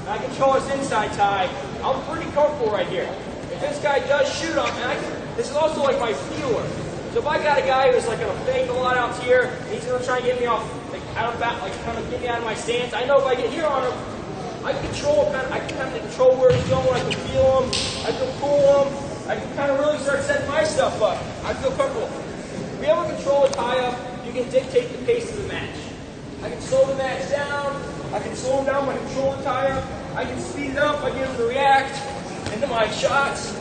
and I control his inside tie, I'm pretty comfortable right here. If this guy does shoot him, this is also like my feeler. So if I got a guy who's like gonna fake a lot out here, and he's gonna try and get me off, like out of back, like kind of get me out of my stance, I know if I get here on him, I can kind of control where he's going. I can feel him. I can pull him. I can kind of really start setting my stuff up. I feel comfortable. If you ever control a tie-up, you can dictate the pace of the match. I can slow the match down. I can slow him down by controlling the tie-up. I can speed it up by getting him to react into my shots.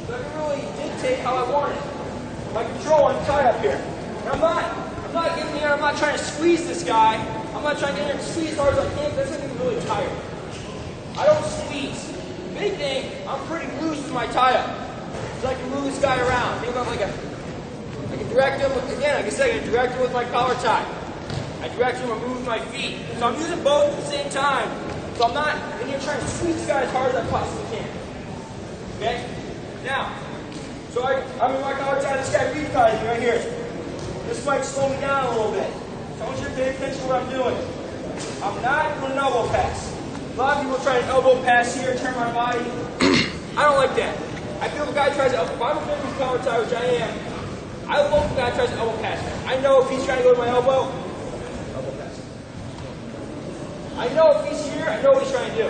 So I can really dictate how I want it. My control on the tie-up here. And I'm not getting here. I'm not trying to squeeze this guy. I'm not trying to get him to squeeze as hard as I can. That's going to be really tired. I don't squeeze. Big thing, I'm pretty loose with my tie-up. So I can move this guy around. Think about I can direct him, again, like I said, I can direct him with my collar tie. I direct him or move with my feet. So I'm using both at the same time. So I'm not in here trying to squeeze this guy as hard as I possibly can. Okay? Now, so I'm in my collar tie, this guy beat ties me right here. This might slow me down a little bit. So I want you to pay attention to what I'm doing. I'm not doing an elbow pass. A lot of people try an elbow pass here, turn my body. I don't like that. I feel if a guy tries to elbow, if I'm a big collar tie, which I am, I love if a guy tries to elbow pass me. I know if he's trying to go to my elbow pass. I know if he's here, I know what he's trying to do.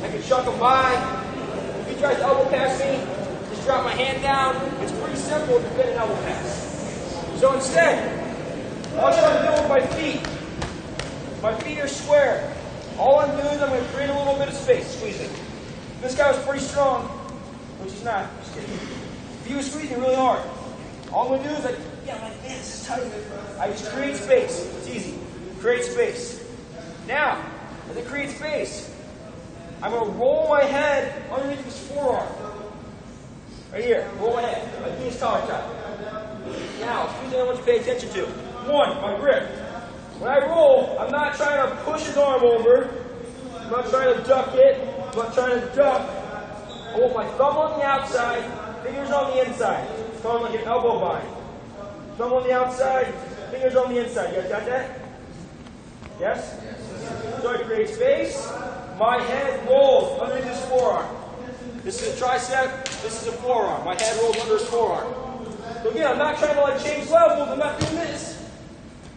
I can chuck him by. If he tries to elbow pass me, just drop my hand down. It's pretty simple to get an elbow pass. So instead, all I'm trying to do with my feet. My feet are square. All I'm doing is I'm going to create a little bit of space, squeezing. This guy was pretty strong, which he's not. Just kidding. If he was squeezing really hard, all I'm going to do is like this is tight. I just create space. It's easy. Create space. Now, as I create space, I'm going to roll my head underneath his forearm. Right here. Roll my head. Like his collar tie. Now, here's what I want you to pay attention to. One, my grip. When I roll, I'm not trying to push his arm over. I'm not trying to duck it. I'm not trying to duck. I hold my thumb on the outside, fingers on the inside. Thumb like an elbow bind. Thumb on the outside, fingers on the inside. You guys got that? Yes? So I create space. My head rolls underneath his forearm. This is a tricep. This is a forearm. My head rolls under his forearm. So again, I'm not trying to like change levels. I'm not doing this.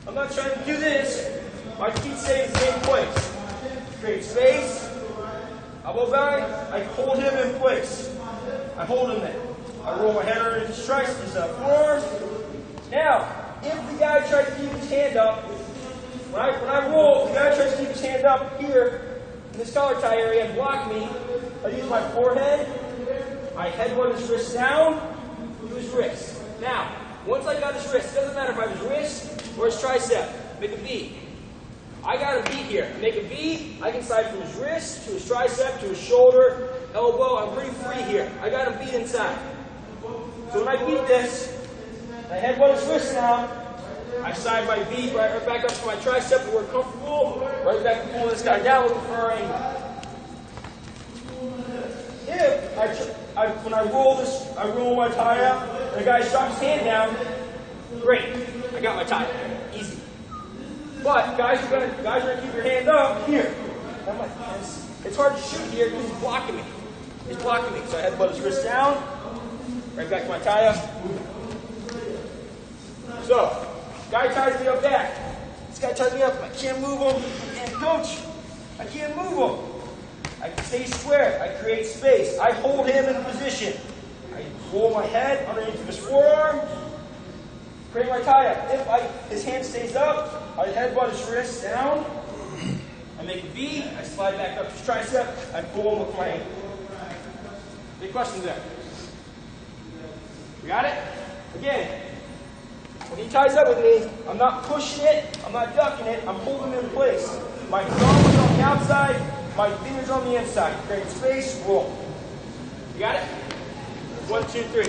I'm not trying to do this. My feet stay in the same place. Create space. Elbow bind. I hold him in place. I hold him there. I roll my head under his triceps, his forearm. Now, if the guy tries to keep his hand up, when I roll, the guy tries to keep his hand up here in this collar tie area and block me, I use my forehead. I headbutt his wrist down to his wrist. Now, once I got his wrist, it doesn't matter if I have his wrist or his tricep, make a V. I got a V here. Make a V, I can slide from his wrist to his tricep to his shoulder, elbow. I'm pretty free here. I got him beat inside. So when I beat this, I headbutt his wrist down. I slide my V right back up to my tricep and we're comfortable. Right back to pulling this guy down looking for our angle. If when I roll my tie up, and the guy drops his hand down, great. I got my tie. Easy. But guys are gonna keep your hand up here. I'm like, it's hard to shoot here because he's blocking me. He's blocking me. So I headbutt his wrist down, right back to my tie up. So, guy ties me up back. This guy ties me up. I can't move him. And coach, I can't move him. I stay square. I create space. I hold him in position. I roll my head underneath his forearm. Create my tie up. If his hand stays up, I headbutt his wrist down. I make a V. I slide back up his tricep. I pull him with my ankle. Any questions there? You got it? Again, when he ties up with me, I'm not pushing it. I'm not ducking it. I'm holding him in place. My thumb is on the outside. My fingers on the inside. Create space. Roll. You got it? 1, 2, 3.